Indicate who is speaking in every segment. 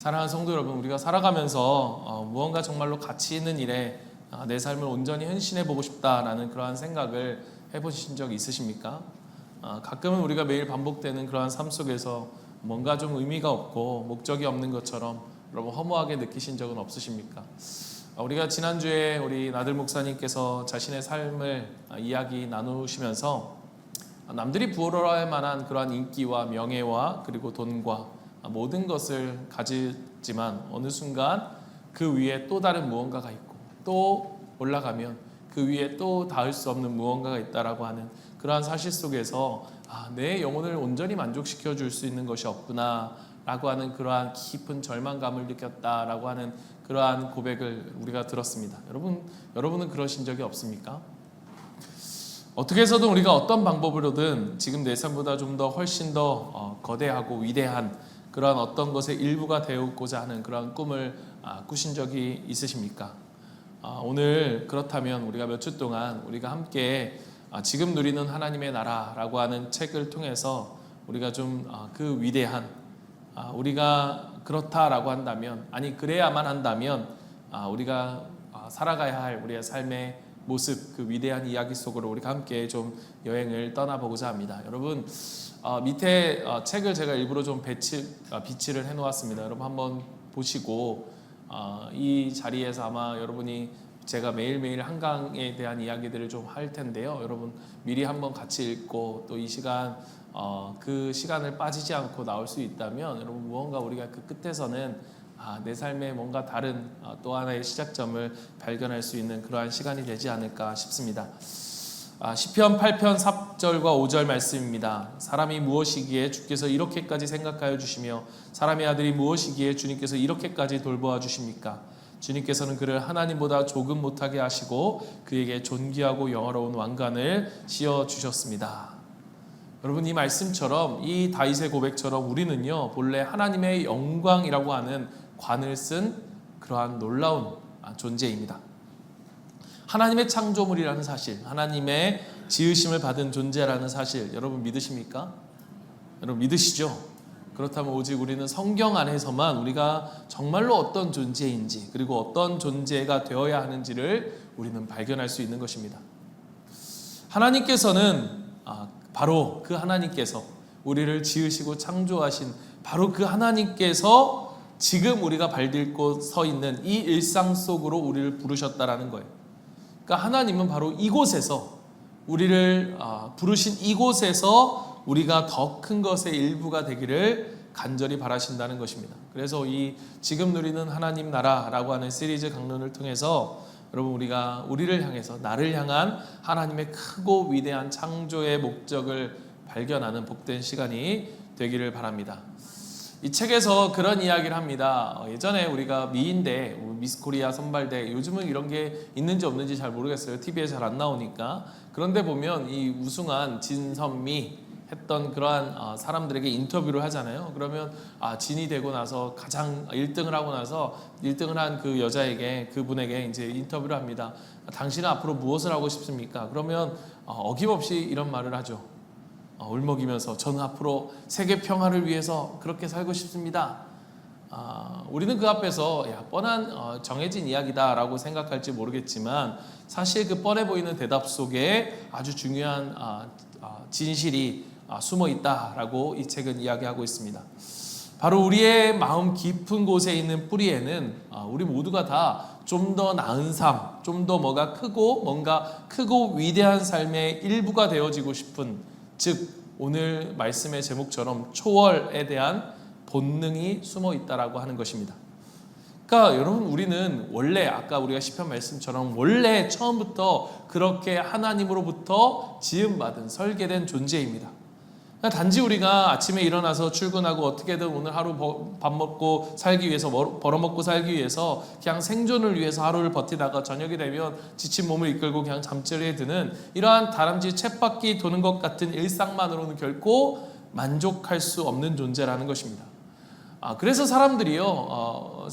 Speaker 1: 사랑하는 성도 여러분, 우리가 살아가면서 무언가 정말로 가치 있는 일에 내 삶을 온전히 헌신해 보고 싶다라는 그러한 생각을 해보신 적 있으십니까? 가끔은 우리가 매일 반복되는 그러한 삶 속에서 뭔가 좀 의미가 없고 목적이 없는 것처럼 여러분 허무하게 느끼신 적은 없으십니까? 우리가 지난주에 우리 나들 목사님께서 자신의 삶을 이야기 나누시면서 남들이 부러워할 만한 그러한 인기와 명예와 그리고 돈과 모든 것을 가지지만 어느 순간 그 위에 또 다른 무언가가 있고 또 올라가면 그 위에 또 닿을 수 없는 무언가가 있다라고 하는 그러한 사실 속에서 내 영혼을 온전히 만족시켜 줄 수 있는 것이 없구나 라고 하는 그러한 깊은 절망감을 느꼈다라고 하는 그러한 고백을 우리가 들었습니다. 여러분은 그러신 적이 없습니까? 어떻게 해서든 우리가 어떤 방법으로든 지금 내 삶보다 좀 더 훨씬 더 거대하고 위대한 그러한 어떤 것의 일부가 되고자 하는 그러한 꿈을 꾸신 적이 있으십니까? 오늘 그렇다면 우리가 몇 주 동안 우리가 함께 지금 누리는 하나님의 나라라고 하는 책을 통해서 우리가 좀 그 위대한 우리가 그렇다라고 한다면 아니 그래야만 한다면 우리가 살아가야 할 우리의 삶의 모습 그 위대한 이야기 속으로 우리가 함께 좀 여행을 떠나보고자 합니다. 여러분 밑에 책을 제가 일부러 좀 비치를 해놓았습니다. 여러분 한번 보시고 이 자리에서 아마 여러분이 제가 매일매일 한강에 대한 이야기들을 좀 할 텐데요. 여러분 미리 한번 같이 읽고 또 이 시간 그 시간을 빠지지 않고 나올 수 있다면 여러분 무언가 우리가 그 끝에서는 내 삶에 뭔가 다른 또 하나의 시작점을 발견할 수 있는 그러한 시간이 되지 않을까 싶습니다. 시편 8편 4절과 5절 말씀입니다. 사람이 무엇이기에 주께서 이렇게까지 생각하여 주시며 사람의 아들이 무엇이기에 주님께서 이렇게까지 돌보아 주십니까? 주님께서는 그를 하나님보다 조금 못하게 하시고 그에게 존귀하고 영화로운 왕관을 씌워 주셨습니다. 여러분 이 말씀처럼 이 다윗의 고백처럼 우리는요 본래 하나님의 영광이라고 하는 관을 쓴 그러한 놀라운 존재입니다. 하나님의 창조물이라는 사실, 하나님의 지으심을 받은 존재라는 사실 여러분 믿으십니까? 여러분 믿으시죠? 그렇다면 오직 우리는 성경 안에서만 우리가 정말로 어떤 존재인지 그리고 어떤 존재가 되어야 하는지를 우리는 발견할 수 있는 것입니다. 하나님께서는 바로 그 하나님께서 우리를 지으시고 창조하신 바로 그 하나님께서 지금 우리가 발딛고 서 있는 이 일상 속으로 우리를 부르셨다라는 거예요. 그러니까 하나님은 바로 이곳에서 우리를 부르신 이곳에서 우리가 더 큰 것의 일부가 되기를 간절히 바라신다는 것입니다. 그래서 이 지금 누리는 하나님 나라라고 하는 시리즈 강론을 통해서 여러분 우리가 우리를 향해서 나를 향한 하나님의 크고 위대한 창조의 목적을 발견하는 복된 시간이 되기를 바랍니다. 이 책에서 그런 이야기를 합니다. 예전에 우리가 미인대, 미스코리아 선발대 요즘은 이런 게 있는지 없는지 잘 모르겠어요. TV에 잘 안 나오니까. 그런데 보면 이 우승한 진선미 했던 그러한 사람들에게 인터뷰를 하잖아요. 그러면 진이 되고 나서 가장 1등을 하고 나서 1등을 한 그 여자에게 그분에게 이제 인터뷰를 합니다. 당신은 앞으로 무엇을 하고 싶습니까? 그러면 어김없이 이런 말을 하죠. 울먹이면서 저는 앞으로 세계 평화를 위해서 그렇게 살고 싶습니다. 우리는 그 앞에서 뻔한 정해진 이야기다라고 생각할지 모르겠지만 사실 그 뻔해 보이는 대답 속에 아주 중요한 진실이 숨어 있다라고 이 책은 이야기하고 있습니다. 바로 우리의 마음 깊은 곳에 있는 뿌리에는 우리 모두가 다 좀 더 나은 삶, 좀 더 뭔가 크고 위대한 삶의 일부가 되어지고 싶은 즉 오늘 말씀의 제목처럼 초월에 대한 본능이 숨어 있다라고 하는 것입니다. 그러니까 여러분 우리는 원래 아까 우리가 시편 말씀처럼 원래 처음부터 그렇게 하나님으로부터 지음받은 설계된 존재입니다. 그러니까 단지 우리가 아침에 일어나서 출근하고 어떻게든 오늘 하루 밥 먹고 살기 위해서 벌어먹고 살기 위해서 그냥 생존을 위해서 하루를 버티다가 저녁이 되면 지친 몸을 이끌고 그냥 잠자리에 드는 이러한 다람쥐 쳇바퀴 도는 것 같은 일상만으로는 결코 만족할 수 없는 존재라는 것입니다. 그래서 사람들이요,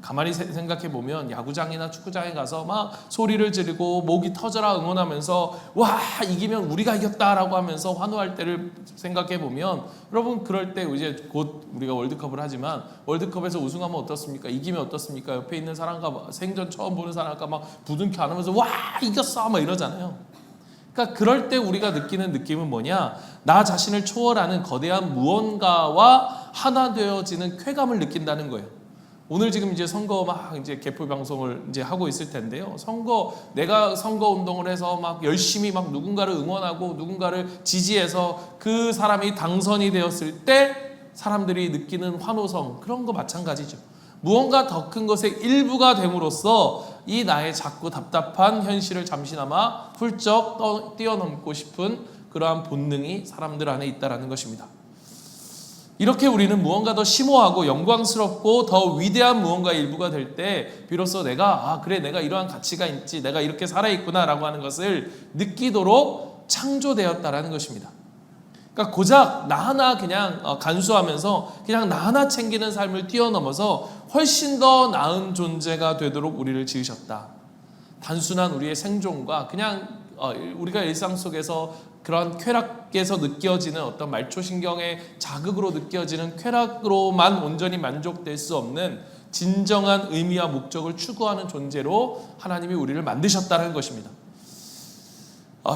Speaker 1: 가만히 생각해 보면 야구장이나 축구장에 가서 막 소리를 지르고 목이 터져라 응원하면서 와 이기면 우리가 이겼다라고 하면서 환호할 때를 생각해 보면 여러분 그럴 때 이제 곧 우리가 월드컵을 하지만 월드컵에서 우승하면 어떻습니까? 이기면 어떻습니까? 옆에 있는 사람과 생전 처음 보는 사람과 막 부둥켜 안으면서 와 이겼어 막 이러잖아요. 그러니까 그럴 때 우리가 느끼는 느낌은 뭐냐? 나 자신을 초월하는 거대한 무언가와 하나 되어지는 쾌감을 느낀다는 거예요. 오늘 지금 이제 선거 막 이제 개표 방송을 이제 하고 있을 텐데요. 내가 선거 운동을 해서 막 열심히 막 누군가를 응원하고 누군가를 지지해서 그 사람이 당선이 되었을 때 사람들이 느끼는 환호성 그런 거 마찬가지죠. 무언가 더 큰 것의 일부가 됨으로써 이 나의 작고 답답한 현실을 잠시나마 훌쩍 뛰어넘고 싶은 그러한 본능이 사람들 안에 있다는 것입니다. 이렇게 우리는 무언가 더 심오하고 영광스럽고 더 위대한 무언가 일부가 될 때 비로소 내가 그래 내가 이러한 가치가 있지 내가 이렇게 살아있구나라고 하는 것을 느끼도록 창조되었다라는 것입니다. 그러니까 고작 나 하나 그냥 간수하면서 그냥 나 하나 챙기는 삶을 뛰어넘어서 훨씬 더 나은 존재가 되도록 우리를 지으셨다. 단순한 우리의 생존과 그냥 우리가 일상 속에서 그런 쾌락에서 느껴지는 어떤 말초신경의 자극으로 느껴지는 쾌락으로만 온전히 만족될 수 없는 진정한 의미와 목적을 추구하는 존재로 하나님이 우리를 만드셨다는 것입니다.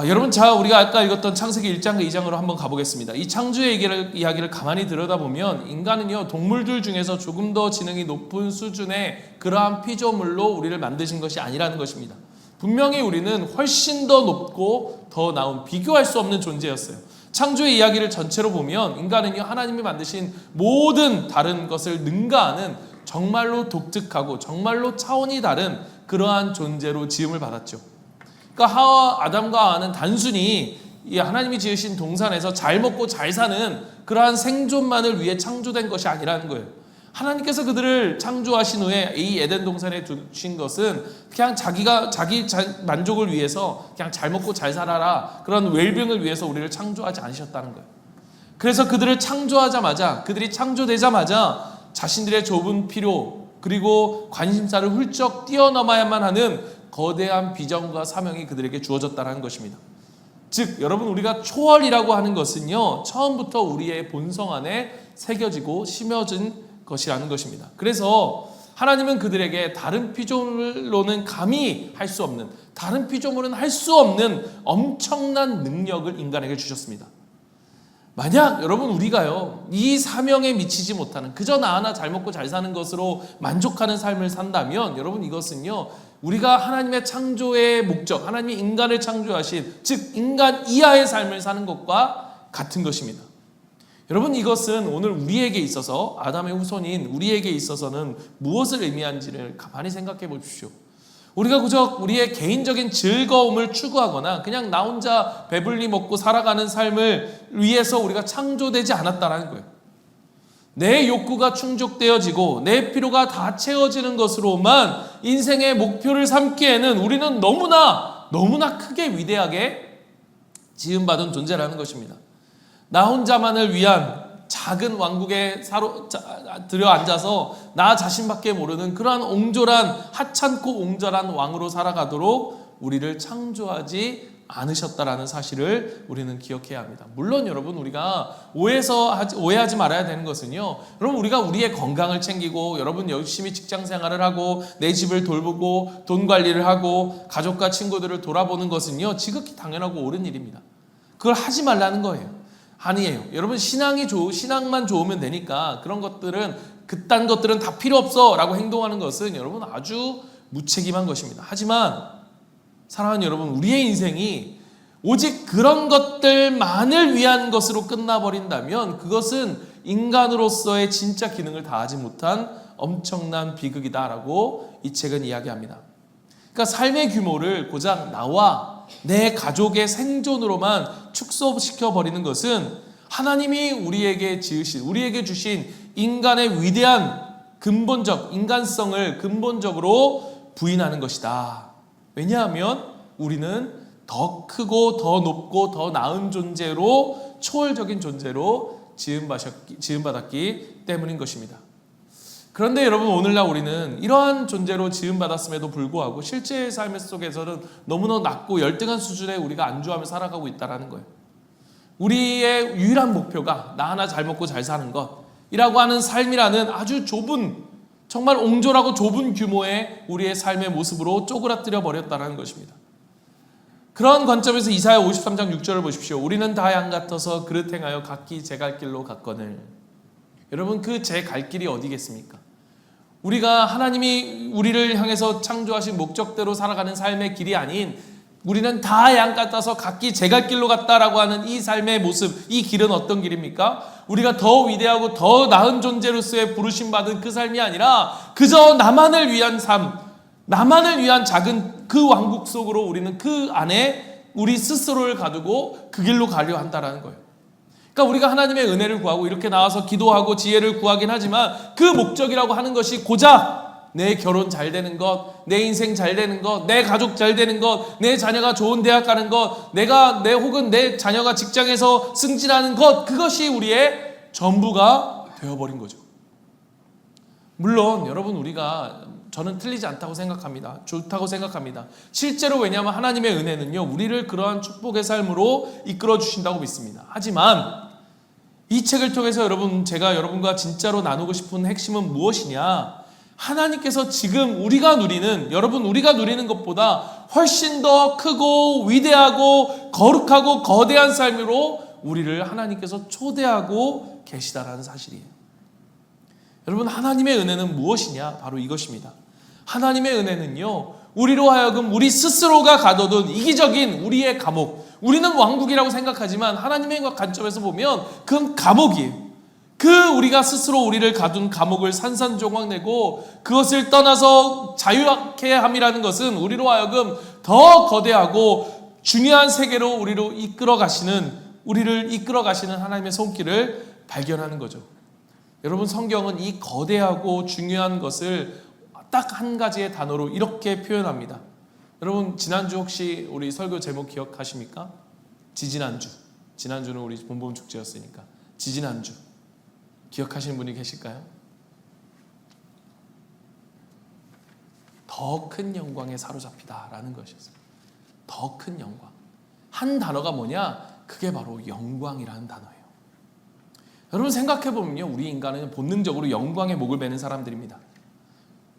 Speaker 1: 여러분 우리가 아까 읽었던 창세기 1장과 2장으로 한번 가보겠습니다. 이 창조의 이야기를 가만히 들여다보면 인간은요 동물들 중에서 조금 더 지능이 높은 수준의 그러한 피조물로 우리를 만드신 것이 아니라는 것입니다. 분명히 우리는 훨씬 더 높고 더 나은 비교할 수 없는 존재였어요. 창조의 이야기를 전체로 보면 인간은요 하나님이 만드신 모든 다른 것을 능가하는 정말로 독특하고 정말로 차원이 다른 그러한 존재로 지음을 받았죠. 그러니까 아담과 하와는 단순히 이 하나님이 지으신 동산에서 잘 먹고 잘 사는 그러한 생존만을 위해 창조된 것이 아니라는 거예요. 하나님께서 그들을 창조하신 후에 이 에덴 동산에 두신 것은 그냥 자기 만족을 위해서 그냥 잘 먹고 잘 살아라 그런 웰빙을 위해서 우리를 창조하지 않으셨다는 거예요. 그래서 그들이 창조되자마자 자신들의 좁은 필요 그리고 관심사를 훌쩍 뛰어넘어야만 하는 거대한 비전과 사명이 그들에게 주어졌다는 것입니다. 즉 여러분 우리가 초월이라고 하는 것은요 처음부터 우리의 본성 안에 새겨지고 심어진 것이라는 것입니다. 그래서 하나님은 그들에게 다른 피조물로는 감히 할 수 없는 다른 피조물은 할 수 없는 엄청난 능력을 인간에게 주셨습니다. 만약 여러분 우리가요 이 사명에 미치지 못하는 그저 나 하나 잘 먹고 잘 사는 것으로 만족하는 삶을 산다면 여러분 이것은요 우리가 하나님의 창조의 목적 하나님이 인간을 창조하신 즉 인간 이하의 삶을 사는 것과 같은 것입니다. 여러분 이것은 오늘 우리에게 있어서 아담의 후손인 우리에게 있어서는 무엇을 의미하는지를 가만히 생각해 보십시오. 우리가 그저 우리의 개인적인 즐거움을 추구하거나 그냥 나 혼자 배불리 먹고 살아가는 삶을 위해서 우리가 창조되지 않았다는 거예요. 내 욕구가 충족되어지고 내 필요가 다 채워지는 것으로만 인생의 목표를 삼기에는 우리는 너무나 크게 위대하게 지음받은 존재라는 것입니다. 나 혼자만을 위한 작은 왕국에 들어앉아서 나 자신밖에 모르는 그러한 하찮고 옹졸한 왕으로 살아가도록 우리를 창조하지 않으셨다라는 사실을 우리는 기억해야 합니다. 물론 여러분 우리가 오해하지 말아야 되는 것은요 여러분 우리가 우리의 건강을 챙기고 여러분 열심히 직장 생활을 하고 내 집을 돌보고 돈 관리를 하고 가족과 친구들을 돌아보는 것은요 지극히 당연하고 옳은 일입니다. 그걸 하지 말라는 거예요. 아니에요. 여러분 신앙만 좋으면 되니까 그딴 것들은 다 필요 없어 라고 행동하는 것은 여러분 아주 무책임한 것입니다. 하지만 사랑하는 여러분 우리의 인생이 오직 그런 것들만을 위한 것으로 끝나버린다면 그것은 인간으로서의 진짜 기능을 다하지 못한 엄청난 비극이다라고 이 책은 이야기합니다. 그러니까 삶의 규모를 고작 나와 내 가족의 생존으로만 축소시켜버리는 것은 하나님이 우리에게 주신 인간의 위대한 인간성을 근본적으로 부인하는 것이다. 왜냐하면 우리는 더 크고 더 높고 더 나은 존재로 초월적인 존재로 지음받았기 때문인 것입니다. 그런데 여러분, 오늘날 우리는 이러한 존재로 지음받았음에도 불구하고 실제 삶의 속에서는 너무나 낮고 열등한 수준에 우리가 안주하며 살아가고 있다는 거예요. 우리의 유일한 목표가 나 하나 잘 먹고 잘 사는 것이라고 하는 삶이라는 아주 좁은, 정말 옹졸하고 좁은 규모의 우리의 삶의 모습으로 쪼그라뜨려 버렸다는 것입니다. 그런 관점에서 이사야 53장 6절을 보십시오. 우리는 다 양 같아서 그릇 행하여 각기 제 갈 길로 갔거늘. 여러분, 그 제 갈 길이 어디겠습니까? 우리가 하나님이 우리를 향해서 창조하신 목적대로 살아가는 삶의 길이 아닌, 우리는 다 양 같아서 각기 제 갈 길로 갔다라고 하는 이 삶의 모습, 이 길은 어떤 길입니까? 우리가 더 위대하고 더 나은 존재로서의 부르심받은 그 삶이 아니라 그저 나만을 위한 삶, 나만을 위한 작은 그 왕국 속으로 우리는 그 안에 우리 스스로를 가두고 그 길로 가려 한다는 거예요. 그러니까 우리가 하나님의 은혜를 구하고 이렇게 나와서 기도하고 지혜를 구하긴 하지만 그 목적이라고 하는 것이 고작 내 결혼 잘 되는 것, 내 인생 잘 되는 것, 내 가족 잘 되는 것, 내 자녀가 좋은 대학 가는 것, 혹은 내 자녀가 직장에서 승진하는 것, 그것이 우리의 전부가 되어버린 거죠. 물론 여러분, 저는 틀리지 않다고 생각합니다. 좋다고 생각합니다. 실제로, 왜냐하면 하나님의 은혜는요, 우리를 그러한 축복의 삶으로 이끌어 주신다고 믿습니다. 하지만 이 책을 통해서 제가 여러분과 진짜로 나누고 싶은 핵심은 무엇이냐? 하나님께서 지금 우리가 누리는 것보다 훨씬 더 크고 위대하고 거룩하고 거대한 삶으로 우리를 하나님께서 초대하고 계시다라는 사실이에요. 여러분, 하나님의 은혜는 무엇이냐? 바로 이것입니다. 하나님의 은혜는요, 우리로 하여금 우리 스스로가 가둬둔 이기적인 우리의 감옥, 우리는 왕국이라고 생각하지만 하나님의 관점에서 보면 그건 감옥이에요. 우리가 스스로 우리를 가둔 감옥을 산산조각 내고 그것을 떠나서 자유케 함이라는 것은 우리로 하여금 더 거대하고 중요한 세계로 우리를 이끌어 가시는 하나님의 손길을 발견하는 거죠. 여러분, 성경은 이 거대하고 중요한 것을 딱 한 가지의 단어로 이렇게 표현합니다. 여러분, 지난주 혹시 우리 설교 제목 기억하십니까? 지지난주. 지난주는 우리 본본 축제였으니까. 지지난주. 기억하시는 분이 계실까요? 더 큰 영광에 사로잡히다라는 것이었어요. 더 큰 영광. 한 단어가 뭐냐? 그게 바로 영광이라는 단어예요. 여러분, 생각해보면요, 우리 인간은 본능적으로 영광에 목을 매는 사람들입니다.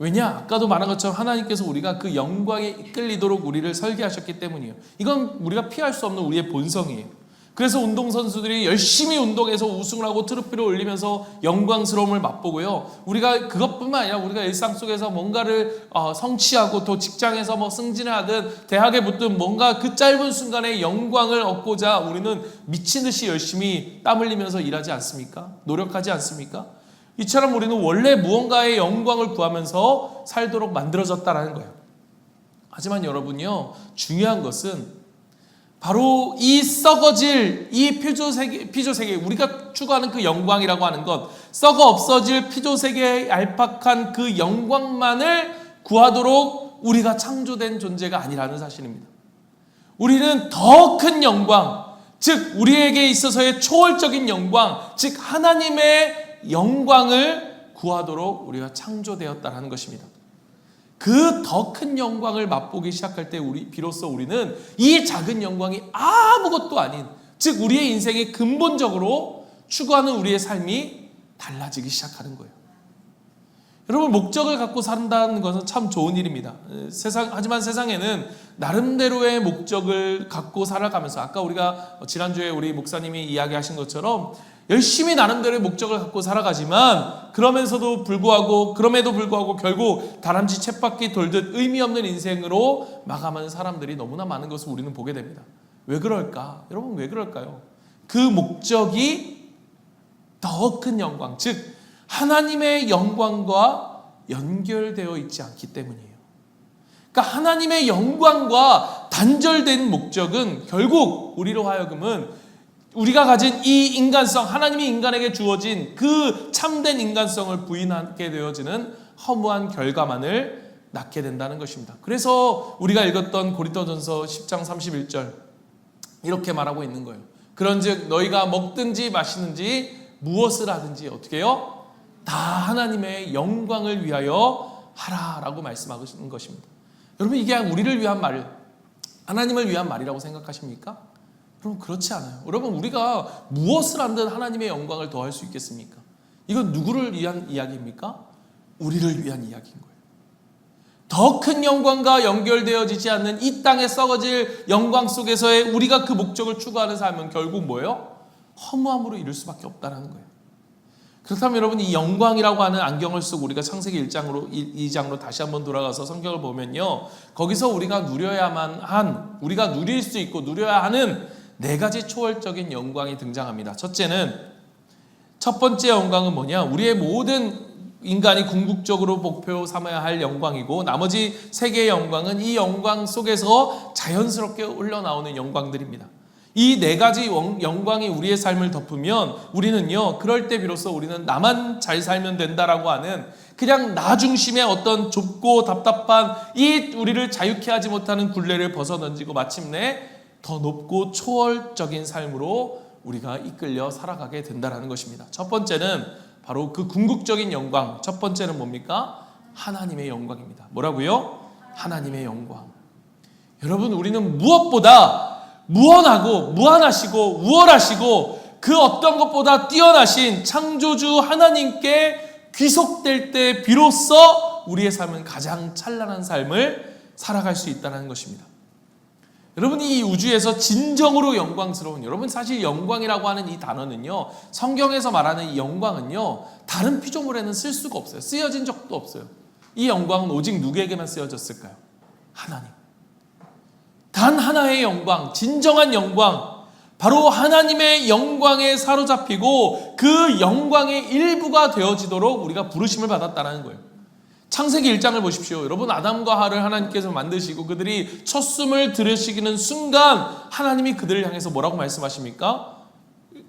Speaker 1: 왜냐? 아까도 말한 것처럼 하나님께서 우리가 그 영광에 이끌리도록 우리를 설계하셨기 때문이에요. 이건 우리가 피할 수 없는 우리의 본성이에요. 그래서 운동선수들이 열심히 운동해서 우승을 하고 트로피를 올리면서 영광스러움을 맛보고요. 우리가 그것뿐만 아니라 우리가 일상 속에서 뭔가를 성취하고 또 직장에서 승진을 하든 대학에 붙든 뭔가 그 짧은 순간에 영광을 얻고자 우리는 미친 듯이 열심히 땀 흘리면서 일하지 않습니까? 노력하지 않습니까? 이처럼 우리는 원래 무언가의 영광을 구하면서 살도록 만들어졌다라는 거예요. 하지만 여러분요, 중요한 것은 바로 이 썩어질 이 피조세계, 우리가 추구하는 그 영광이라고 하는 것, 썩어 없어질 피조세계의 얄팍한 그 영광만을 구하도록 우리가 창조된 존재가 아니라는 사실입니다. 우리는 더 큰 영광, 즉 우리에게 있어서의 초월적인 영광, 즉 하나님의 영광을 구하도록 우리가 창조되었다는 것입니다. 그 더 큰 영광을 맛보기 시작할 때 비로소 우리는 이 작은 영광이 아무것도 아닌, 즉 우리의 인생이 근본적으로 추구하는 우리의 삶이 달라지기 시작하는 거예요. 여러분, 목적을 갖고 산다는 것은 참 좋은 일입니다. 하지만 세상에는 나름대로의 목적을 갖고 살아가면서, 아까 우리가 지난주에 우리 목사님이 이야기하신 것처럼 열심히 나름대로의 목적을 갖고 살아가지만 그럼에도 불구하고 결국 다람쥐 쳇바퀴 돌듯 의미 없는 인생으로 마감하는 사람들이 너무나 많은 것을 우리는 보게 됩니다. 왜 그럴까? 여러분, 왜 그럴까요? 그 목적이 더 큰 영광, 즉 하나님의 영광과 연결되어 있지 않기 때문이에요. 그러니까 하나님의 영광과 단절된 목적은 결국 우리로 하여금은 우리가 가진 이 인간성, 하나님이 인간에게 주어진 그 참된 인간성을 부인하게 되어지는 허무한 결과만을 낳게 된다는 것입니다. 그래서 우리가 읽었던 고린도전서 10장 31절 이렇게 말하고 있는 거예요. 그런즉 너희가 먹든지 마시든지 무엇을 하든지 어떻게 해요? 다 하나님의 영광을 위하여 하라라고 말씀하시는 것입니다. 여러분, 이게 우리를 위한 말, 하나님을 위한 말이라고 생각하십니까? 여러분, 그렇지 않아요. 여러분, 우리가 무엇을 한든 하나님의 영광을 더할 수 있겠습니까? 이건 누구를 위한 이야기입니까? 우리를 위한 이야기인 거예요. 더 큰 영광과 연결되어지지 않는 이 땅에 썩어질 영광 속에서의 우리가 그 목적을 추구하는 삶은 결국 뭐예요? 허무함으로 이룰 수밖에 없다는 거예요. 그렇다면 여러분, 이 영광이라고 하는 안경을 쓰고 우리가 창세기 2장으로 다시 한번 돌아가서 성경을 보면요, 거기서 우리가 누려야만 한, 우리가 누릴 수 있고 누려야 하는 4가지 초월적인 영광이 등장합니다. 첫 번째 영광은 뭐냐? 우리의 모든 인간이 궁극적으로 목표 삼아야 할 영광이고, 나머지 3개의 영광은 이 영광 속에서 자연스럽게 흘러나오는 영광들입니다. 이 4가지 영광이 우리의 삶을 덮으면 우리는요, 그럴 때 비로소 우리는 나만 잘 살면 된다라고 하는 그냥 나 중심의 어떤 좁고 답답한 이 우리를 자유케 하지 못하는 굴레를 벗어던지고 마침내 더 높고 초월적인 삶으로 우리가 이끌려 살아가게 된다는 것입니다. 첫 번째는 바로 그 궁극적인 영광, 첫 번째는 뭡니까? 하나님의 영광입니다. 뭐라고요? 하나님의 영광. 여러분, 우리는 무엇보다 무한하고 무한하시고 우월하시고 그 어떤 것보다 뛰어나신 창조주 하나님께 귀속될 때 비로소 우리의 삶은 가장 찬란한 삶을 살아갈 수 있다는 것입니다. 여러분, 이 우주에서 진정으로 영광스러운, 여러분, 사실 영광이라고 하는 이 단어는요, 성경에서 말하는 이 영광은요, 다른 피조물에는 쓸 수가 없어요. 쓰여진 적도 없어요. 이 영광은 오직 누구에게만 쓰여졌을까요? 하나님. 단 하나의 영광, 진정한 영광, 바로 하나님의 영광에 사로잡히고 그 영광의 일부가 되어지도록 우리가 부르심을 받았다는 거예요. 창세기 1장을 보십시오. 여러분, 아담과 하와를 하나님께서 만드시고 그들이 첫 숨을 들이쉬는 순간 하나님이 그들을 향해서 뭐라고 말씀하십니까?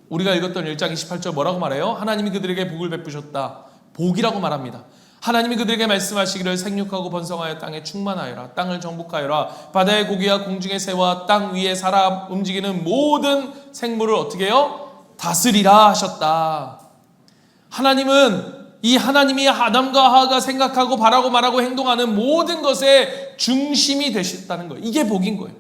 Speaker 1: 우리가 읽었던 1장 28절 뭐라고 말해요? 하나님이 그들에게 복을 베푸셨다. 복이라고 말합니다. 하나님이 그들에게 말씀하시기를 생육하고 번성하여 땅에 충만하여라. 땅을 정복하여라. 바다의 고기와 공중의 새와 땅 위에 살아 움직이는 모든 생물을 어떻게 해요? 다스리라 하셨다. 하나님은 이 하나님이 아담과 하와가 생각하고 바라고 말하고 행동하는 모든 것의 중심이 되셨다는 거예요. 이게 복인 거예요.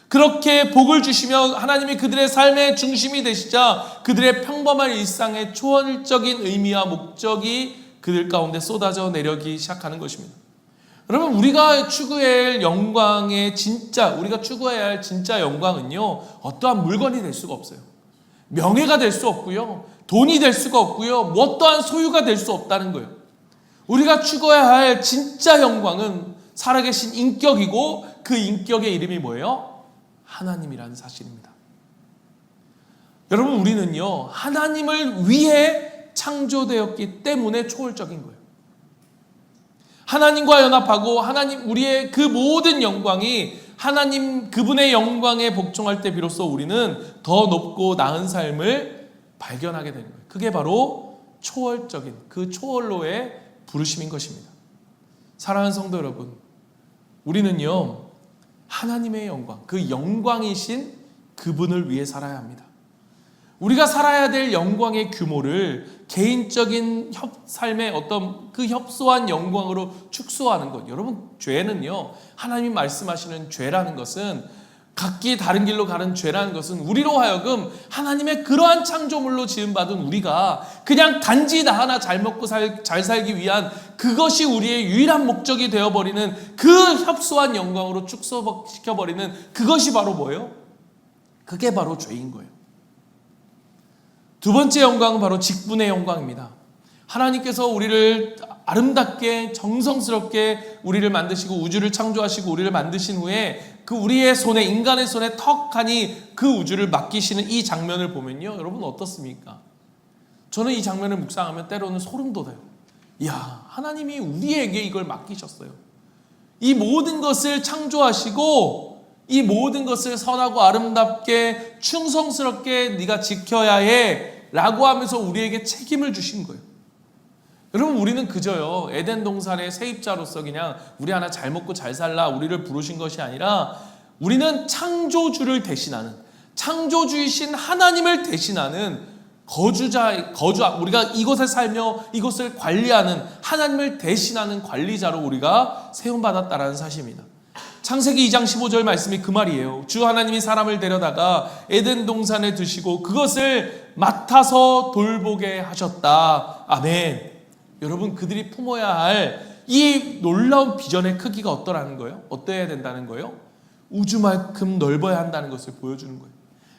Speaker 1: 그렇게 복을 주시며 하나님이 그들의 삶의 중심이 되시자 그들의 평범한 일상의 초월적인 의미와 목적이 그들 가운데 쏟아져 내려기 시작하는 것입니다. 여러분, 우리가 추구해야 할 영광의 우리가 추구해야 할 진짜 영광은요, 어떠한 물건이 될 수가 없어요. 명예가 될 수 없고요, 돈이 될 수가 없고요, 어떠한 소유가 될 수 없다는 거예요. 우리가 추구해야 할 진짜 영광은 살아계신 인격이고 그 인격의 이름이 뭐예요? 하나님이라는 사실입니다. 여러분, 우리는요, 하나님을 위해 창조되었기 때문에 초월적인 거예요. 하나님과 연합하고 우리의 그 모든 영광이 하나님 그분의 영광에 복종할 때 비로소 우리는 더 높고 나은 삶을 발견하게 되는 거예요. 그게 바로 초월적인 그 초월로의 부르심인 것입니다. 사랑하는 성도 여러분, 우리는요, 하나님의 영광, 그 영광이신 그분을 위해 살아야 합니다. 우리가 살아야 될 영광의 규모를 개인적인 삶의 어떤 그 협소한 영광으로 축소하는 것. 여러분, 죄는요, 하나님이 말씀하시는 죄라는 것은, 각기 다른 길로 가는 죄라는 것은 우리로 하여금 하나님의 그러한 창조물로 지음받은 우리가 그냥 단지 나 하나 잘 먹고 잘 살기 위한 그것이 우리의 유일한 목적이 되어버리는 그 협소한 영광으로 축소시켜버리는 그것이 바로 뭐예요? 그게 바로 죄인 거예요. 두 번째 영광은 바로 직분의 영광입니다. 하나님께서 우리를 아름답게 정성스럽게 우리를 만드시고 우주를 창조하시고 우리를 만드신 후에 그 우리의 손에, 인간의 손에 턱하니 그 우주를 맡기시는 이 장면을 보면요, 여러분 어떻습니까? 저는 이 장면을 묵상하면 때로는 소름 돋아요. 이야, 하나님이 우리에게 이걸 맡기셨어요. 이 모든 것을 창조하시고 이 모든 것을 선하고 아름답게 충성스럽게 네가 지켜야 해 라고 하면서 우리에게 책임을 주신 거예요. 여러분, 우리는 그저요, 에덴 동산의 세입자로서 그냥 우리 하나 잘 먹고 잘 살라 우리를 부르신 것이 아니라 우리는 창조주를 대신하는, 창조주이신 하나님을 대신하는 우리가 이곳에 살며 이곳을 관리하는 하나님을 대신하는 관리자로 우리가 세움받았다라는 사실입니다. 창세기 2장 15절 말씀이 그 말이에요. 주 하나님이 사람을 데려다가 에덴 동산에 두시고 그것을 맡아서 돌보게 하셨다. 아멘. 여러분, 그들이 품어야 할 이 놀라운 비전의 크기가 어떠라는 거예요? 어떠해야 된다는 거예요? 우주만큼 넓어야 한다는 것을 보여주는 거예요.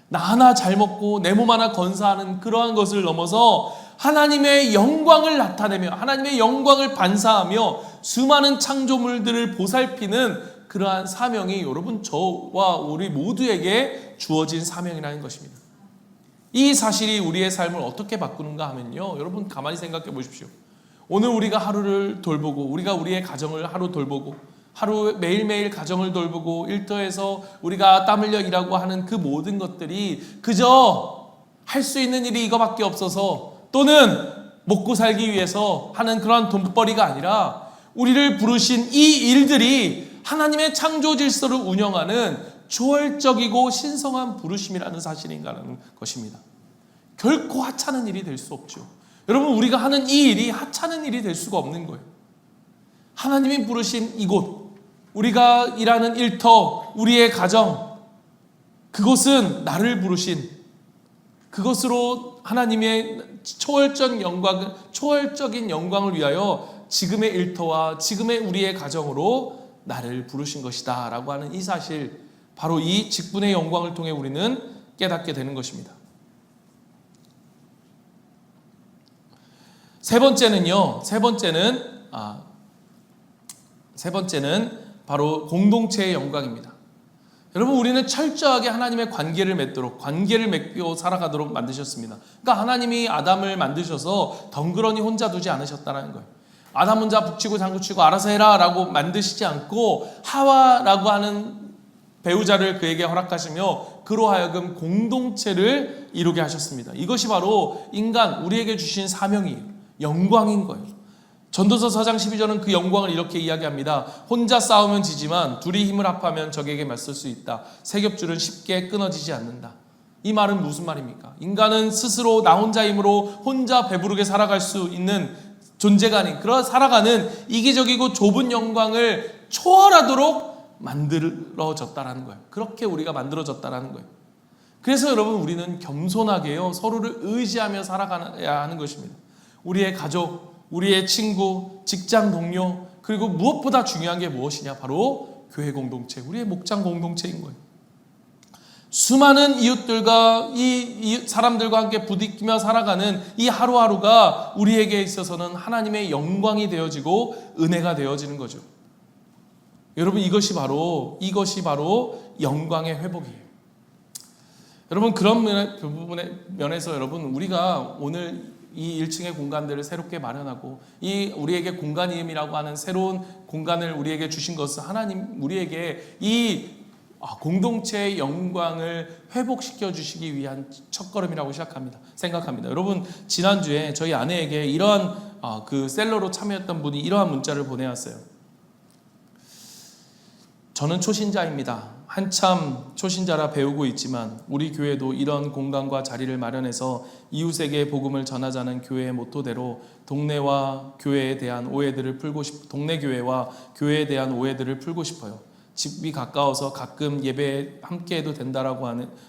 Speaker 1: 나 하나 잘 먹고 내 몸 하나 건사하는 그러한 것을 넘어서 하나님의 영광을 나타내며 하나님의 영광을 반사하며 수많은 창조물들을 보살피는 그러한 사명이 여러분 저와 우리 모두에게 주어진 사명이라는 것입니다. 이 사실이 우리의 삶을 어떻게 바꾸는가 하면요, 여러분 가만히 생각해 보십시오. 오늘 우리가 하루를 돌보고 우리가 우리의 가정을 하루 돌보고 하루 매일매일 가정을 돌보고 일터에서 우리가 땀 흘려 일하고 하는 그 모든 것들이 그저 할 수 있는 일이 이거밖에 없어서 또는 먹고 살기 위해서 하는 그런 돈벌이가 아니라 우리를 부르신 이 일들이 하나님의 창조 질서를 운영하는 초월적이고 신성한 부르심이라는 사실인가라는 것입니다. 결코 하찮은 일이 될 수 없죠. 여러분, 우리가 하는 이 일이 하찮은 일이 될 수가 없는 거예요. 하나님이 부르신 이곳, 우리가 일하는 일터, 우리의 가정, 그것은 나를 부르신 그것으로 하나님의 초월적인 영광을 위하여 지금의 일터와 지금의 우리의 가정으로 나를 부르신 것이다 라고 하는 이 사실, 바로 이 직분의 영광을 통해 우리는 깨닫게 되는 것입니다. 세 번째는 바로 공동체의 영광입니다. 여러분, 우리는 철저하게 하나님의 관계를 맺고 살아가도록 만드셨습니다. 그러니까 하나님이 아담을 만드셔서 덩그러니 혼자 두지 않으셨다는 거예요. 아담 혼자 북치고 장구치고 알아서 해라 라고 만드시지 않고 하와라고 하는 배우자를 그에게 허락하시며 그로 하여금 공동체를 이루게 하셨습니다. 이것이 바로 인간, 우리에게 주신 사명이에요. 영광인 거예요. 전도서 4장 12절은 그 영광을 이렇게 이야기합니다. 혼자 싸우면 지지만 둘이 힘을 합하면 적에게 맞설 수 있다. 세 겹줄은 쉽게 끊어지지 않는다. 이 말은 무슨 말입니까? 인간은 스스로 나 혼자 힘으로 혼자 배부르게 살아갈 수 있는 존재가 아닌, 그런 살아가는 이기적이고 좁은 영광을 초월하도록 만들어졌다라는 거예요. 그렇게 우리가 만들어졌다라는 거예요. 그래서 여러분, 우리는 겸손하게요 서로를 의지하며 살아가야 하는 것입니다. 우리의 가족, 우리의 친구, 직장 동료, 그리고 무엇보다 중요한 게 무엇이냐? 바로 교회 공동체, 우리의 목장 공동체인 거예요. 수많은 이웃들과 이 사람들과 함께 부딪히며 살아가는 이 하루하루가 우리에게 있어서는 하나님의 영광이 되어지고 은혜가 되어지는 거죠. 여러분, 이것이 바로 영광의 회복이에요. 여러분, 그런 부분의 면에서 여러분, 우리가 오늘 이 1층의 공간들을 새롭게 마련하고 이 우리에게 공간임이라고 하는 새로운 공간을 우리에게 주신 것은 하나님 우리에게 이 공동체의 영광을 회복시켜 주시기 위한 첫걸음이라고 생각합니다. 여러분, 지난주에 저희 아내에게 이러한 그 셀러로 참여했던 분이 이러한 문자를 보내왔어요. 저는 초신자입니다. 한참 초신자라 배우고 있지만 우리 교회도 이런 공간과 자리를 마련해서 이웃에게 복음을 전하자는 교회의 모토대로 동네 교회에 대한 오해들을 풀고 싶어요. 집이 가까워서 가끔 예배에 함께해도 된다라고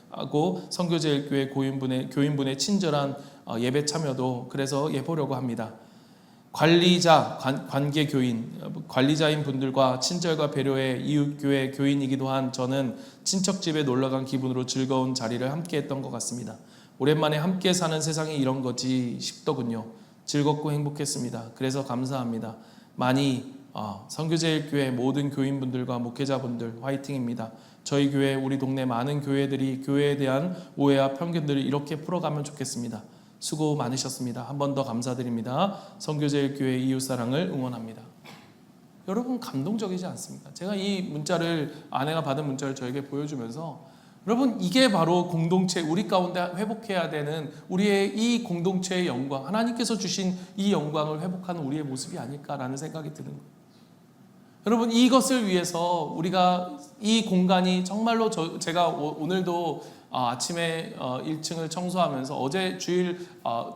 Speaker 1: 하고 선교제일교회 교인분의 친절한 예배 참여도 그래서 해보려고 합니다. 관리자인 분들과 친절과 배려의 이웃교회 교인이기도 한 저는 친척집에 놀러간 기분으로 즐거운 자리를 함께 했던 것 같습니다. 오랜만에 함께 사는 세상이 이런 거지 싶더군요. 즐겁고 행복했습니다. 그래서 감사합니다. 많이 선교제일교회 모든 교인분들과 목회자분들 화이팅입니다. 저희 교회, 우리 동네 많은 교회들이 교회에 대한 오해와 편견들을 이렇게 풀어가면 좋겠습니다. 수고 많으셨습니다. 한 번 더 감사드립니다. 선교제일교회 이웃사랑을 응원합니다. 여러분, 감동적이지 않습니까? 제가 이 문자를, 아내가 받은 문자를 저에게 보여주면서 여러분, 이게 바로 공동체, 우리 가운데 회복해야 되는 우리의 이 공동체의 영광, 하나님께서 주신 이 영광을 회복하는 우리의 모습이 아닐까라는 생각이 드는 거예요. 여러분 이것을 위해서 우리가 이 공간이 정말로 제가 오늘도 아침에 1층을 청소하면서 어제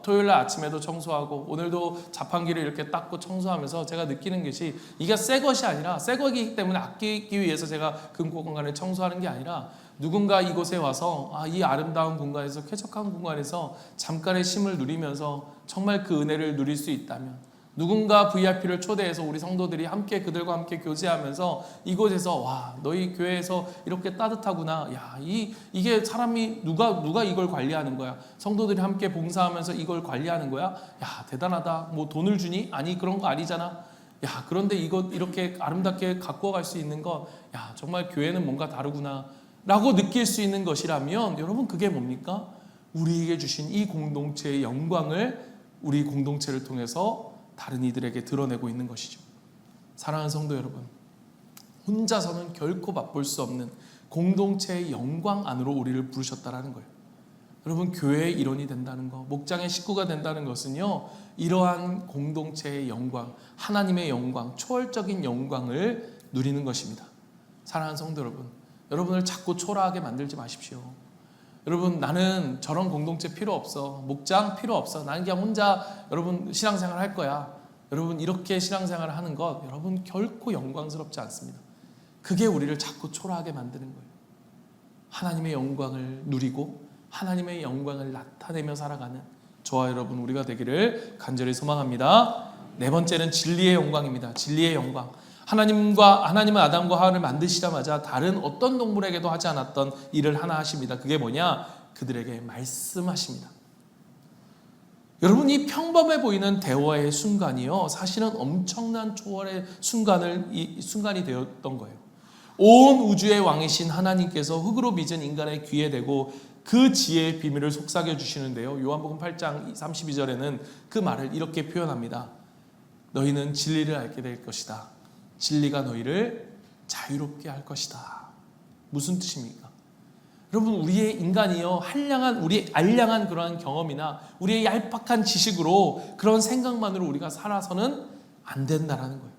Speaker 1: 토요일날 아침에도 청소하고 오늘도 자판기를 이렇게 닦고 청소하면서 제가 느끼는 것이 이게 새 것이 아니라 새 거기 때문에 아끼기 위해서 제가 그 공간을 청소하는 게 아니라 누군가 이곳에 와서 이 아름다운 공간에서 쾌적한 공간에서 잠깐의 쉼을 누리면서 정말 그 은혜를 누릴 수 있다면 누군가 VIP를 초대해서 우리 성도들이 함께 그들과 함께 교제하면서 이곳에서 와 너희 교회에서 이렇게 따뜻하구나. 야 이게 사람이 누가 이걸 관리하는 거야. 성도들이 함께 봉사하면서 이걸 관리하는 거야. 야 대단하다. 뭐 돈을 주니? 아니 그런 거 아니잖아. 야 그런데 이거 이렇게 아름답게 갖고 갈 수 있는 거 야 정말 교회는 뭔가 다르구나 라고 느낄 수 있는 것이라면 여러분 그게 뭡니까? 우리에게 주신 이 공동체의 영광을 우리 공동체를 통해서 다른 이들에게 드러내고 있는 것이죠. 사랑하는 성도 여러분, 혼자서는 결코 맛볼 수 없는 공동체의 영광 안으로 우리를 부르셨다라는 거예요. 여러분 교회의 일원이 된다는 거, 목장의 식구가 된다는 것은요, 이러한 공동체의 영광, 하나님의 영광, 초월적인 영광을 누리는 것입니다. 사랑하는 성도 여러분, 여러분을 자꾸 초라하게 만들지 마십시오. 여러분 나는 저런 공동체 필요 없어. 목장 필요 없어. 나는 그냥 혼자 여러분 신앙생활 할 거야. 여러분 이렇게 신앙생활을 하는 것 여러분 결코 영광스럽지 않습니다. 그게 우리를 자꾸 초라하게 만드는 거예요. 하나님의 영광을 누리고 하나님의 영광을 나타내며 살아가는 저와 여러분 우리가 되기를 간절히 소망합니다. 네 번째는 진리의 영광입니다. 진리의 영광. 하나님은 아담과 하와를 만드시자마자 다른 어떤 동물에게도 하지 않았던 일을 하나 하십니다. 그게 뭐냐? 그들에게 말씀하십니다. 여러분 이 평범해 보이는 대화의 순간이요 사실은 엄청난 초월의 순간이 되었던 거예요. 온 우주의 왕이신 하나님께서 흙으로 빚은 인간의 귀에 대고 그 지혜의 비밀을 속삭여 주시는데요. 요한복음 8장 32절에는 그 말을 이렇게 표현합니다. 너희는 진리를 알게 될 것이다. 진리가 너희를 자유롭게 할 것이다. 무슨 뜻입니까? 여러분 우리의 인간이요 우리의 알량한 그러한 경험이나 우리의 얄팍한 지식으로 그런 생각만으로 우리가 살아서는 안 된다라는 거예요.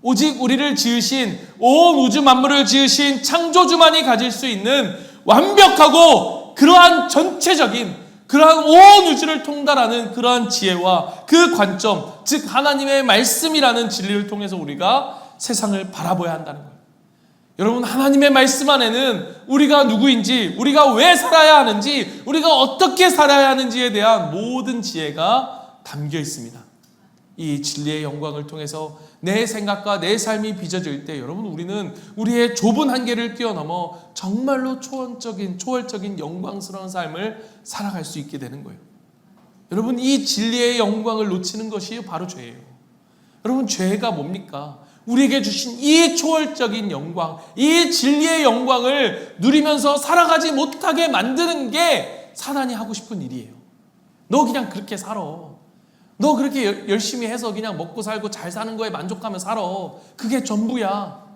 Speaker 1: 오직 우리를 지으신 온 우주 만물을 지으신 창조주만이 가질 수 있는 완벽하고 그러한 전체적인 그러한 온 우주를 통달하는 그러한 지혜와 그 관점, 즉 하나님의 말씀이라는 진리를 통해서 우리가 세상을 바라봐야 한다는 거예요. 여러분 하나님의 말씀 안에는 우리가 누구인지, 우리가 왜 살아야 하는지, 우리가 어떻게 살아야 하는지에 대한 모든 지혜가 담겨 있습니다. 이 진리의 영광을 통해서 내 생각과 내 삶이 빚어질 때 여러분 우리는 우리의 좁은 한계를 뛰어넘어 정말로 초월적인 영광스러운 삶을 살아갈 수 있게 되는 거예요. 여러분 이 진리의 영광을 놓치는 것이 바로 죄예요. 여러분 죄가 뭡니까? 우리에게 주신 이 초월적인 영광, 이 진리의 영광을 누리면서 살아가지 못하게 만드는 게 사단이 하고 싶은 일이에요. 너 그냥 그렇게 살아. 너 그렇게 열심히 해서 그냥 먹고 살고 잘 사는 거에 만족하며 살아. 그게 전부야.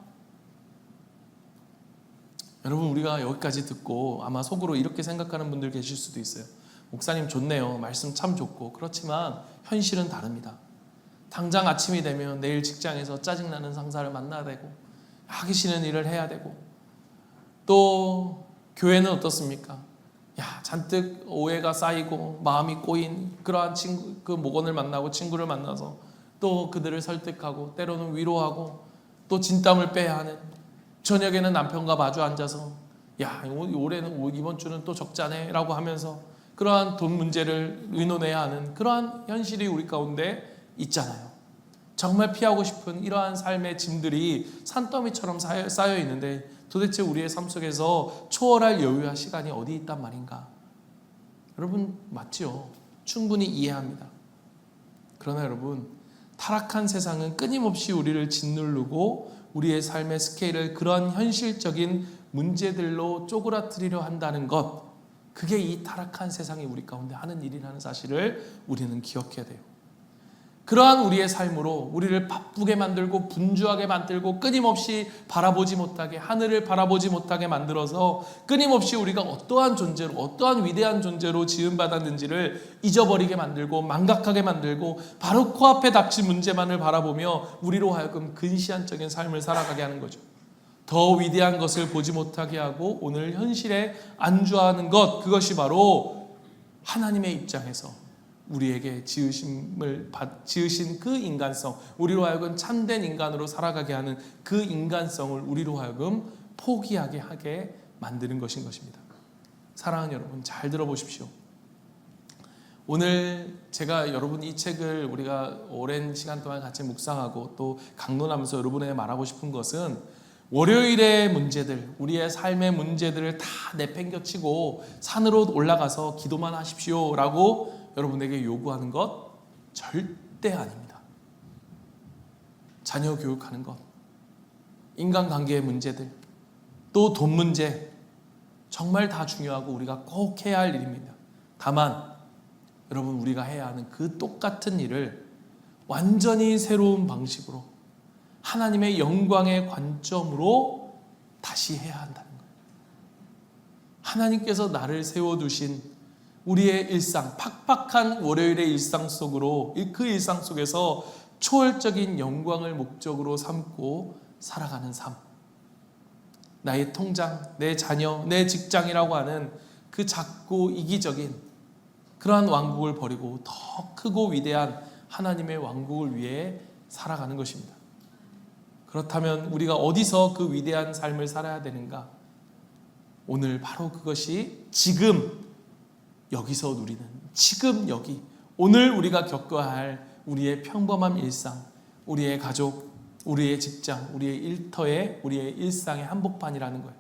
Speaker 1: 여러분 우리가 여기까지 듣고 아마 속으로 이렇게 생각하는 분들 계실 수도 있어요. 목사님 좋네요. 말씀 참 좋고. 그렇지만 현실은 다릅니다. 당장 아침이 되면 내일 직장에서 짜증나는 상사를 만나야 되고 하기 싫은 일을 해야 되고 또 교회는 어떻습니까? 잔뜩 오해가 쌓이고 마음이 꼬인 그러한 그 목원을 만나고 친구를 만나서 또 그들을 설득하고 때로는 위로하고 또 진땀을 빼야 하는 저녁에는 남편과 마주 앉아서 올해는 이번 주는 또 적자네 라고 하면서 그러한 돈 문제를 의논해야 하는 그러한 현실이 우리 가운데 있잖아요. 정말 피하고 싶은 이러한 삶의 짐들이 산더미처럼 쌓여 있는데 도대체 우리의 삶 속에서 초월할 여유와 시간이 어디 있단 말인가? 여러분 맞지요? 충분히 이해합니다. 그러나 여러분 타락한 세상은 끊임없이 우리를 짓누르고 우리의 삶의 스케일을 그런 현실적인 문제들로 쪼그라뜨리려 한다는 것, 그게 이 타락한 세상이 우리 가운데 하는 일이라는 사실을 우리는 기억해야 돼요. 그러한 우리의 삶으로 우리를 바쁘게 만들고 분주하게 만들고 끊임없이 바라보지 못하게, 하늘을 바라보지 못하게 만들어서 끊임없이 우리가 어떠한 존재로, 어떠한 위대한 존재로 지음받았는지를 잊어버리게 만들고 망각하게 만들고 바로 코앞에 닥친 문제만을 바라보며 우리로 하여금 근시안적인 삶을 살아가게 하는 거죠. 더 위대한 것을 보지 못하게 하고 오늘 현실에 안주하는 것, 그것이 바로 하나님의 입장에서 우리에게 지으신 그 인간성, 우리로 하여금 참된 인간으로 살아가게 하는 그 인간성을 우리로 하여금 포기하게 하게 만드는 것인 것입니다. 사랑하는 여러분, 잘 들어보십시오. 오늘 제가 여러분 이 책을 우리가 오랜 시간 동안 같이 묵상하고 또 강론하면서 여러분에게 말하고 싶은 것은 월요일의 문제들, 우리의 삶의 문제들을 다 내팽겨치고 산으로 올라가서 기도만 하십시오 라고 여러분에게 요구하는 것 절대 아닙니다. 자녀 교육하는 것, 인간관계의 문제들, 또 돈 문제, 정말 다 중요하고 우리가 꼭 해야 할 일입니다. 다만 여러분, 우리가 해야 하는 그 똑같은 일을 완전히 새로운 방식으로 하나님의 영광의 관점으로 다시 해야 한다는 거예요. 하나님께서 나를 세워두신 우리의 일상, 팍팍한 월요일의 일상 속으로, 그 일상 속에서 초월적인 영광을 목적으로 삼고 살아가는 삶, 나의 통장, 내 자녀, 내 직장이라고 하는 그 작고 이기적인 그러한 왕국을 버리고 더 크고 위대한 하나님의 왕국을 위해 살아가는 것입니다. 그렇다면 우리가 어디서 그 위대한 삶을 살아야 되는가? 오늘 바로 그것이 지금 여기서 누리는, 지금 여기 오늘 우리가 겪어야 할 우리의 평범한 일상, 우리의 가족, 우리의 직장, 우리의 일터에, 우리의 일상의 한복판이라는 거예요.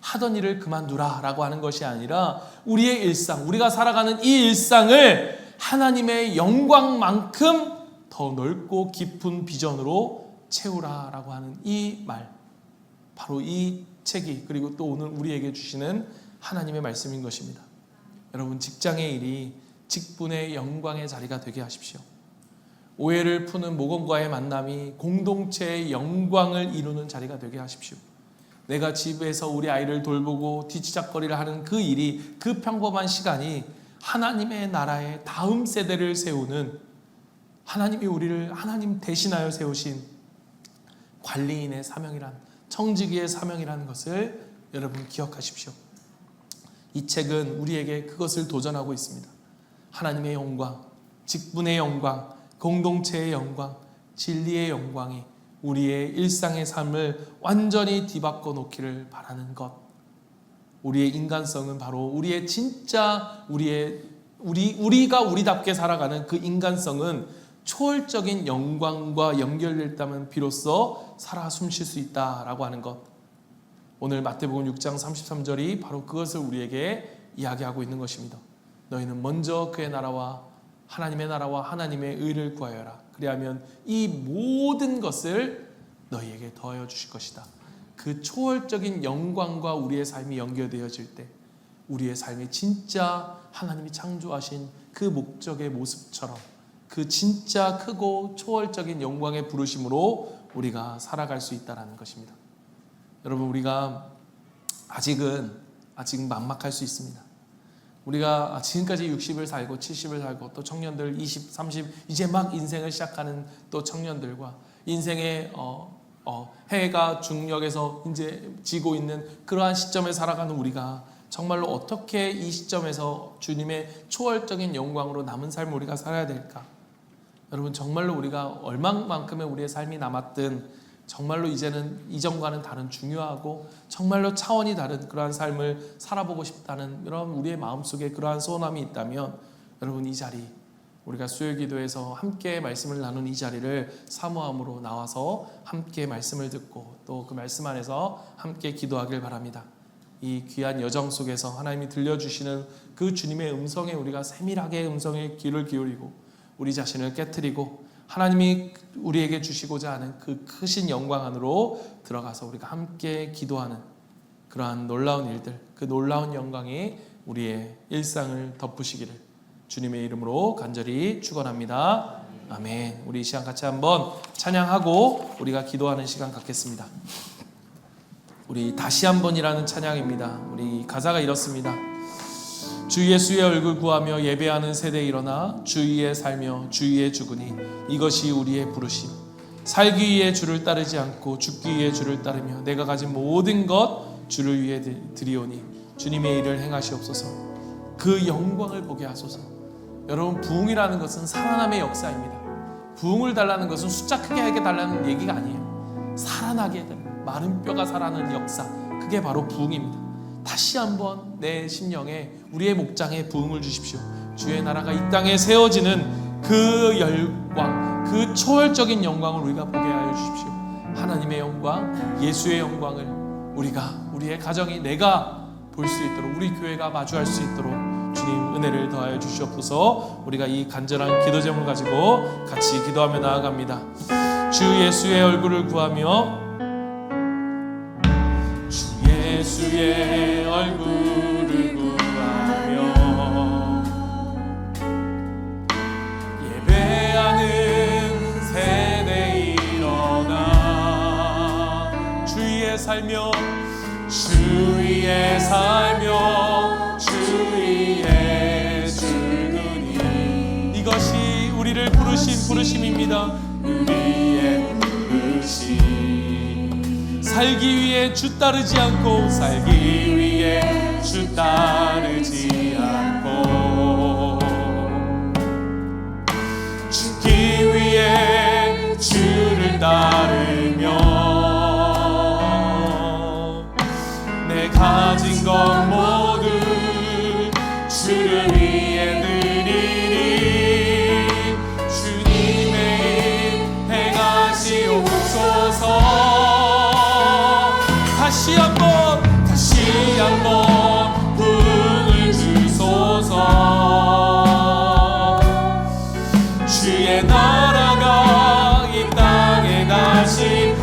Speaker 1: 하던 일을 그만두라 라고 하는 것이 아니라 우리의 일상, 우리가 살아가는 이 일상을 하나님의 영광만큼 더 넓고 깊은 비전으로 채우라 라고 하는 이 말, 바로 이 책이, 그리고 또 오늘 우리에게 주시는 하나님의 말씀인 것입니다. 여러분, 직장의 일이 직분의 영광의 자리가 되게 하십시오. 오해를 푸는 목원과의 만남이 공동체의 영광을 이루는 자리가 되게 하십시오. 내가 집에서 우리 아이를 돌보고 뒤치작거리를 하는 그 일이, 그 평범한 시간이 하나님의 나라의 다음 세대를 세우는, 하나님이 우리를 하나님 대신하여 세우신 관리인의 사명이란, 청지기의 사명이라는 것을 여러분 기억하십시오. 이 책은 우리에게 그것을 도전하고 있습니다. 하나님의 영광, 직분의 영광, 공동체의 영광, 진리의 영광이 우리의 일상의 삶을 완전히 뒤바꿔 놓기를 바라는 것. 우리의 인간성은 바로 우리의 진짜 우리가 우리답게 살아가는 그 인간성은 초월적인 영광과 연결됐다면 비로소 살아 숨쉴 수 있다라고 하는 것. 오늘 마태복음 6장 33절이 바로 그것을 우리에게 이야기하고 있는 것입니다. 너희는 먼저 그의 나라와 하나님의 나라와 하나님의 의를 구하여라. 그리하면 이 모든 것을 너희에게 더하여 주실 것이다. 그 초월적인 영광과 우리의 삶이 연결되어질 때 우리의 삶이 진짜 하나님이 창조하신 그 목적의 모습처럼, 그 진짜 크고 초월적인 영광의 부르심으로 우리가 살아갈 수 있다는 것입니다. 여러분, 우리가 아직 막막할 수 있습니다. 우리가 지금까지 60을 살고 70을 살고 또 청년들 20, 30 이제 막 인생을 시작하는 또 청년들과 인생의 해가 중력에서 이제 지고 있는 그러한 시점에 살아가는 우리가 정말로 어떻게 이 시점에서 주님의 초월적인 영광으로 남은 삶을 우리가 살아야 될까? 여러분, 정말로 우리가 얼마만큼의 우리의 삶이 남았든 정말로 이제는 이전과는 다른 중요하고 정말로 차원이 다른 그러한 삶을 살아보고 싶다는 그런 우리의 마음속에 그러한 소원함이 있다면 여러분, 이 자리, 우리가 수요일기도에서 함께 말씀을 나눈 이 자리를 사모함으로 나와서 함께 말씀을 듣고 또 그 말씀 안에서 함께 기도하길 바랍니다. 이 귀한 여정 속에서 하나님이 들려주시는 그 주님의 음성에 우리가 세밀하게 음성에 귀를 기울이고 우리 자신을 깨트리고 하나님이 우리에게 주시고자 하는 그 크신 영광 안으로 들어가서 우리가 함께 기도하는 그러한 놀라운 일들, 그 놀라운 영광이 우리의 일상을 덮으시기를 주님의 이름으로 간절히 축원합니다. 아멘. 우리 이 시간 같이 한번 찬양하고 우리가 기도하는 시간 갖겠습니다. 우리 다시 한번이라는 찬양입니다. 우리 가사가 이렇습니다. 주 예수의 얼굴 구하며 예배하는 세대에 일어나 주 위에 살며 주 위에 죽으니 이것이 우리의 부르심. 살기 위해 주를 따르지 않고 죽기 위해 주를 따르며 내가 가진 모든 것 주를 위해 드리오니 주님의 일을 행하시옵소서. 그 영광을 보게 하소서. 여러분, 부흥이라는 것은 살아남의 역사입니다. 부흥을 달라는 것은 숫자 크게 하게 달라는 얘기가 아니에요. 살아나게 되는 마른 뼈가 살아나는 역사, 그게 바로 부흥입니다. 다시 한번 내 심령에, 우리의 목장에 부흥을 주십시오. 주의 나라가 이 땅에 세워지는 그 영광, 그 초월적인 영광을 우리가 보게 하여 주십시오. 하나님의 영광, 예수의 영광을 우리의 가정이, 내가 볼 수 있도록, 우리 교회가 마주할 수 있도록 주님 은혜를 더하여 주시옵소서. 우리가 이 간절한 기도 제목을 가지고 같이 기도하며 나아갑니다. 주 예수의 얼굴을 구하며 주 예수의 얼굴을 구하며 예배하는 세대에 일어나 주 위에 살며 주 위에 살며 주 위에 죽으니 이것이 우리를 부르신 부르심입니다. 우리의 부르심. 살기 위해 주 따르지 않고 살기 위해 주 따르지 않고 죽기 위해 주를 따르며 가진 것 모두 주를 위해 드리니 주님의 일 행하시옵소서. 다시 한번 부흥을 주소서. 주의 나라가 이 땅에 다시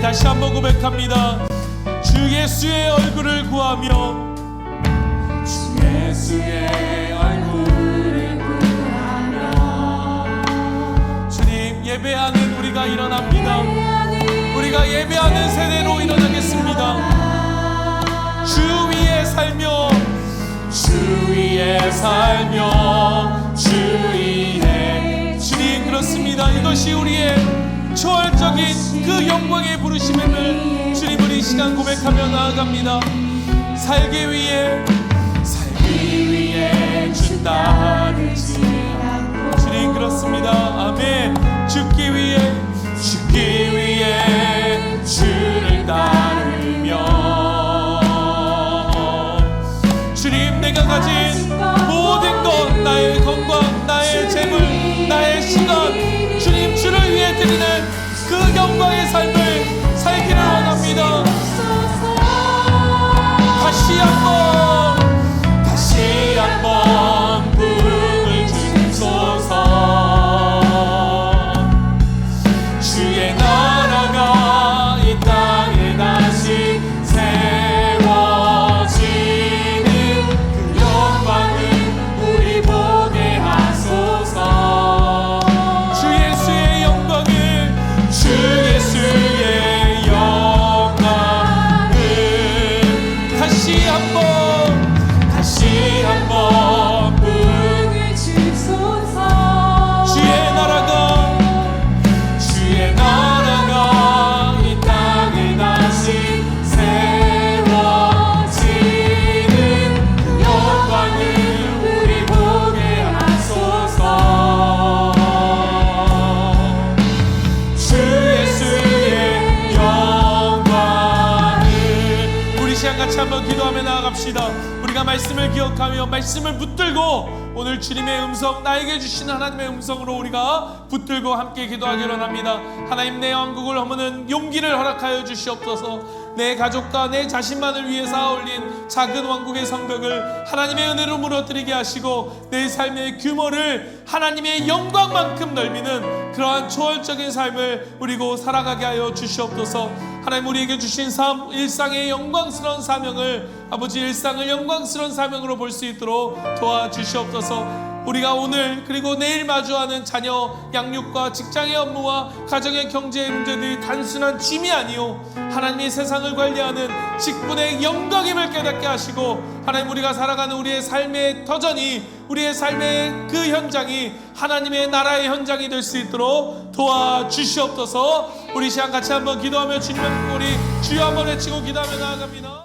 Speaker 1: 다시 한번 고백합니다. 주 예수의 얼굴을 구하며 주 예수의 얼굴을 구하며 주님, 예배하는 우리가 일어납니다. 우리가 예배하는 세대로 일어나겠습니다. 주 위에 살며 주 위에 살며 주 위에 주님, 그렇습니다. 이것이 우리의 초월적인 그 영광의 부르심임을 주님을 이 시간 고백하며 나아갑니다. 살기 위해 주 따르지 않고 주님, 그렇습니다. 아멘. 죽기 위해 주를 따르며 주님, 내가 가진 모든 것, 나의 건강, 나의 재물, 나의 시간, 주님 주를 위해 드리는 그 영광의 삶을 살기를 원합니다. 다시 한번 부흥을 주소서. 주의 나라가 이 땅에 다시 세워지는 그 영광을 우리 보게 하소서. 주 예수의 영광을 다시 한번 부흥을 주소서. 주의 나라가 이 땅에 다시 세워지는 그 영광을 우리 보게 하소서. 주 예수의 영광을 우리 시간 같이 한번 기도하며 나아갑시다. 우리가 말씀을 기억하며 말씀을 붙들고 오늘 주님의 음성, 나에게 주시는 하나님의 음성으로 우리가 붙들고 함께 기도하기를 원합니다. 하나님, 내 왕국을 허무는 용기를 허락하여 주시옵소서. 내 가족과 내 자신만을 위해 쌓아올린 작은 왕국의 성벽을 하나님의 은혜로 무너뜨리게 하시고 내 삶의 규모를 하나님의 영광만큼 넓이는 그러한 초월적인 삶을 누리고 살아가게 하여 주시옵소서. 하나님, 우리에게 주신 일상의 영광스러운 사명을, 아버지 일상을 영광스러운 사명으로 볼 수 있도록 도와주시옵소서. 우리가 오늘 그리고 내일 마주하는 자녀 양육과 직장의 업무와 가정의 경제의 문제들이 단순한 짐이 아니오 하나님이 세상을 관리하는 직분의 영광임을 깨닫게 하시고, 하나님, 우리가 살아가는 우리의 삶의 터전이, 우리의 삶의 그 현장이 하나님의 나라의 현장이 될 수 있도록 도와주시옵소서. 우리 시간 같이 한번 기도하며 주님의 우리 주여 한번 외치고 기도하며 나아갑니다.